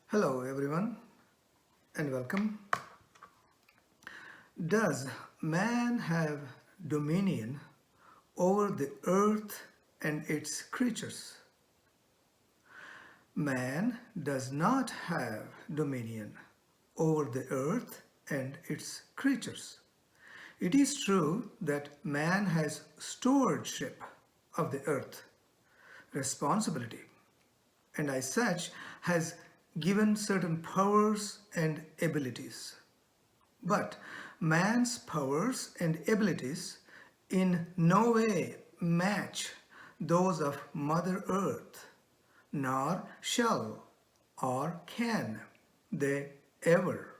Hello, everyone, and welcome. Does man have dominion over the earth and its creatures? Man does not have dominion over the earth and its creatures. It is true that man has stewardship of the earth, responsibility, and as such has given certain powers and abilities. But man's powers and abilities in no way match those of Mother Earth, nor shall or can they ever.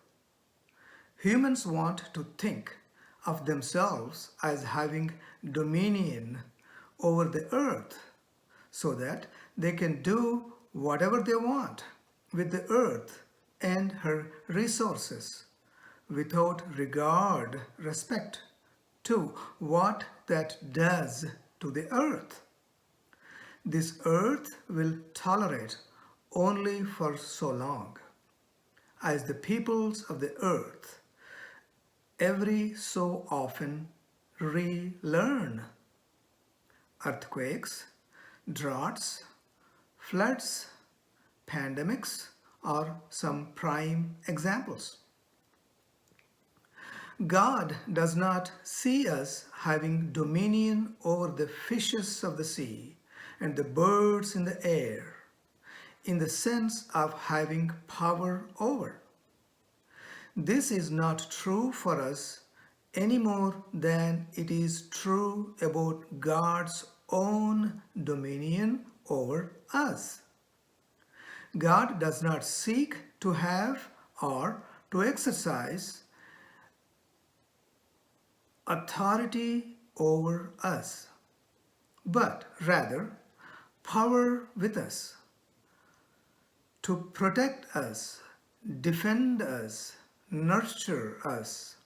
Humans want to think of themselves as having dominion over the earth so that they can do whatever they want with the earth and her resources without respect to what that does to the earth. This earth will tolerate only for so long as the peoples of the earth every so often relearn. Earthquakes, droughts, floods, pandemics are some prime examples. God does not see us having dominion over the fishes of the sea and the birds in the air in the sense of having power over. This is not true for us any more than it is true about God's own dominion over us. God does not seek to have or to exercise authority over us, but rather power with us to protect us, defend us, nurture us,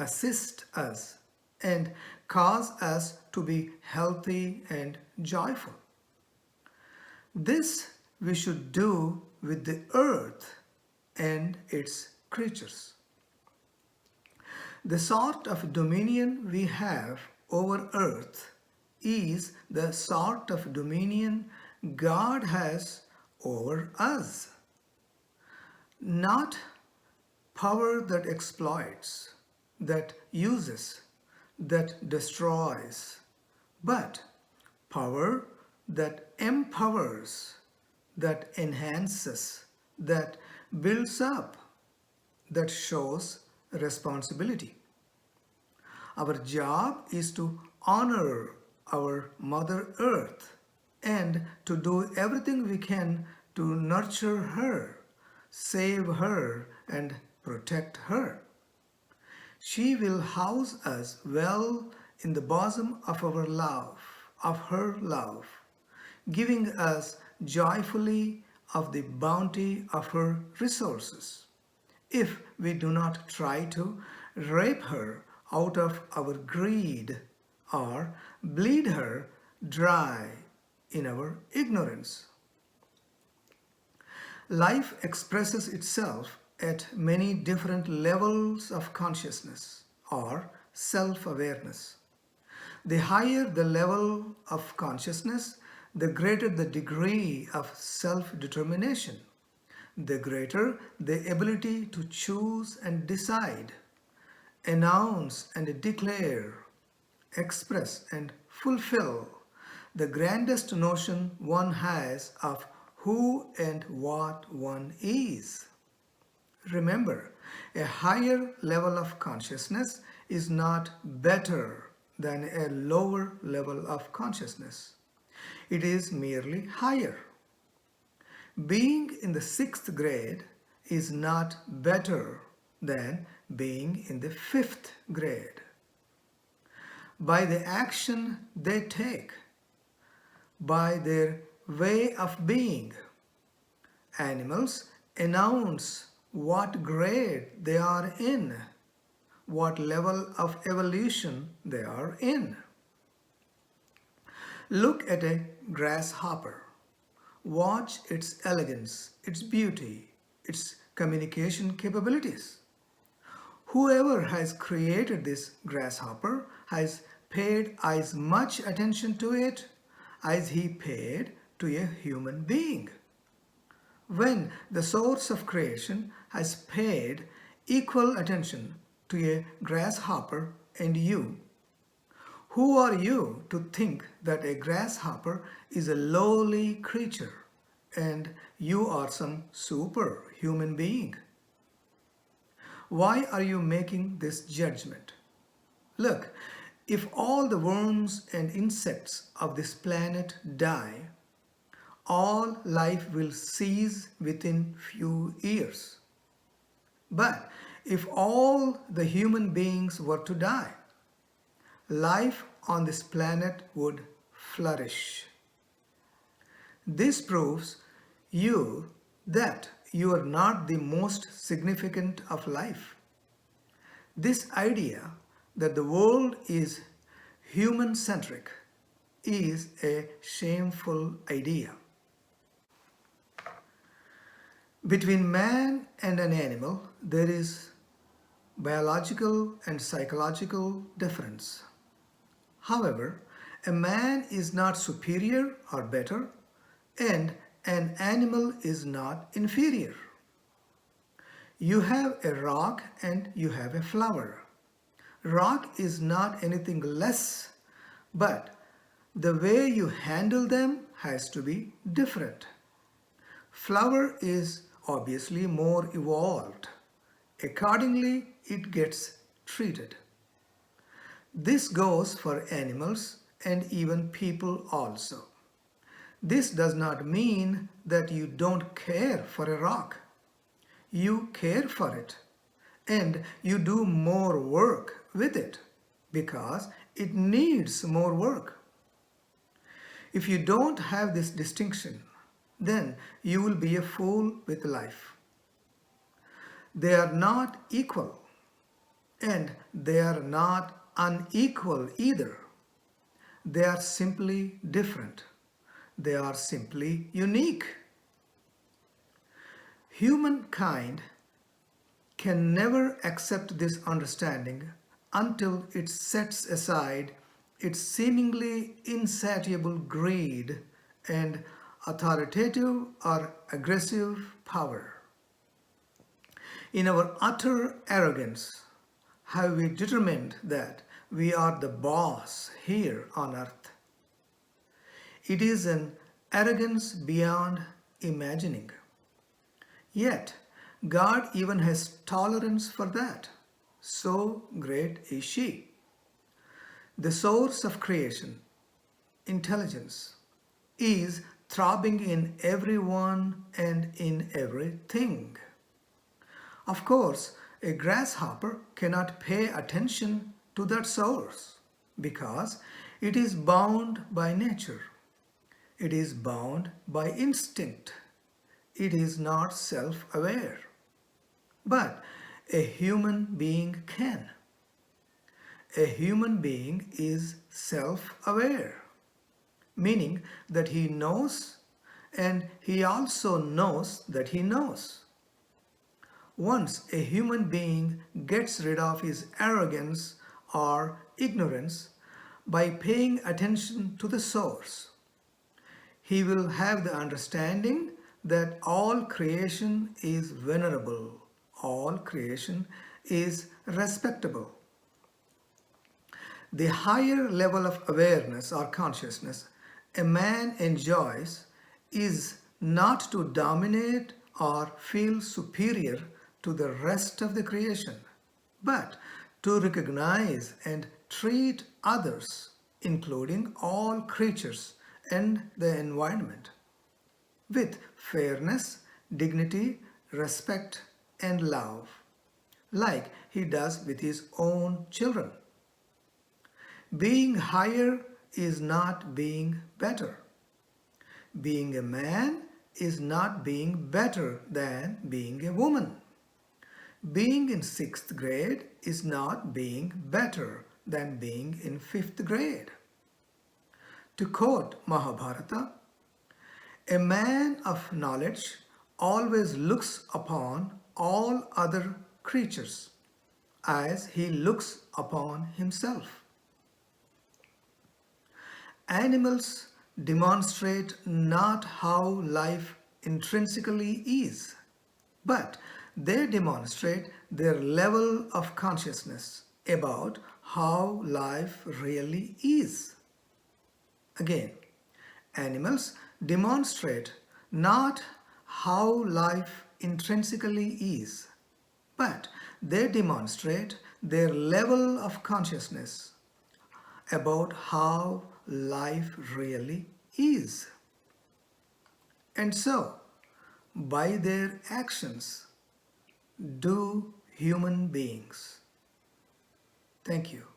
assist us, and cause us to be healthy and joyful. This we should do with the earth and its creatures. The sort of dominion we have over earth is the sort of dominion God has over us. Not power that exploits, that uses, that destroys, but power that empowers, that enhances, that builds up, that shows responsibility. Our job is to honor our Mother Earth and to do everything we can to nurture her, save her, and protect her. She will house us well in the bosom of our love, of her love, giving us joyfully of the bounty of her resources. If we do not try to rape her out of our greed or bleed her dry in our ignorance. Life expresses itself at many different levels of consciousness or self-awareness. The higher the level of consciousness, the greater the degree of self-determination, the greater the ability to choose and decide, announce and declare, express and fulfill the grandest notion one has of who and what one is. Remember, a higher level of consciousness is not better than a lower level of consciousness. It is merely higher. Being in the sixth grade is not better than being in the fifth grade. By the action they take, by their way of being, animals announce what grade they are in, what level of evolution they are in. Look at a grasshopper. Watch its elegance, its beauty, its communication capabilities. Whoever has created this grasshopper has paid as much attention to it as he paid to a human being. When the source of creation has paid equal attention to a grasshopper and you, who are you to think that a grasshopper is a lowly creature and you are some superhuman being? Why are you making this judgment? Look, if all the worms and insects of this planet die, all life will cease within few years. But if all the human beings were to die, life on this planet would flourish. This proves you that you are not the most significant of life. This idea that the world is human-centric is a shameful idea. Between man and an animal, there is biological and psychological difference. However, a man is not superior or better, and an animal is not inferior. You have a rock and you have a flower. Rock is not anything less, but the way you handle them has to be different. Flower is obviously more evolved. Accordingly, it gets treated. This goes for animals and even people also. This does not mean that you don't care for a rock. You care for it and you do more work with it because it needs more work. If you don't have this distinction, then you will be a fool with life. They are not equal and they are not unequal either. They are simply different. They are simply unique. Humankind can never accept this understanding until it sets aside its seemingly insatiable greed and authoritative or aggressive power. In our utter arrogance, have we determined that we are the boss here on earth? It is an arrogance beyond imagining. Yet, God even has tolerance for that. So great is she. The source of creation, intelligence, is throbbing in everyone and in everything. Of course, a grasshopper cannot pay attention to that source because it is bound by nature. It is bound by instinct. It is not self-aware. But a human being can. A human being is self-aware, meaning that he knows and he also knows that he knows. Once a human being gets rid of his arrogance or ignorance by paying attention to the source, he will have the understanding that all creation is venerable, all creation is respectable. The higher level of awareness or consciousness a man enjoys is not to dominate or feel superior to the rest of the creation, but to recognize and treat others, including all creatures and the environment, with fairness, dignity, respect, and love, like he does with his own children. Being higher is not being better. Being a man is not being better than being a woman. Being in 6th grade is not being better than being in 5th grade. To quote Mahabharata, a man of knowledge always looks upon all other creatures as he looks upon himself. Animals demonstrate not how life intrinsically is, but they demonstrate their level of consciousness about how life really is. Again, animals demonstrate not how life intrinsically is, but they demonstrate their level of consciousness about how life really is. And so, by their actions, do human beings. Thank you.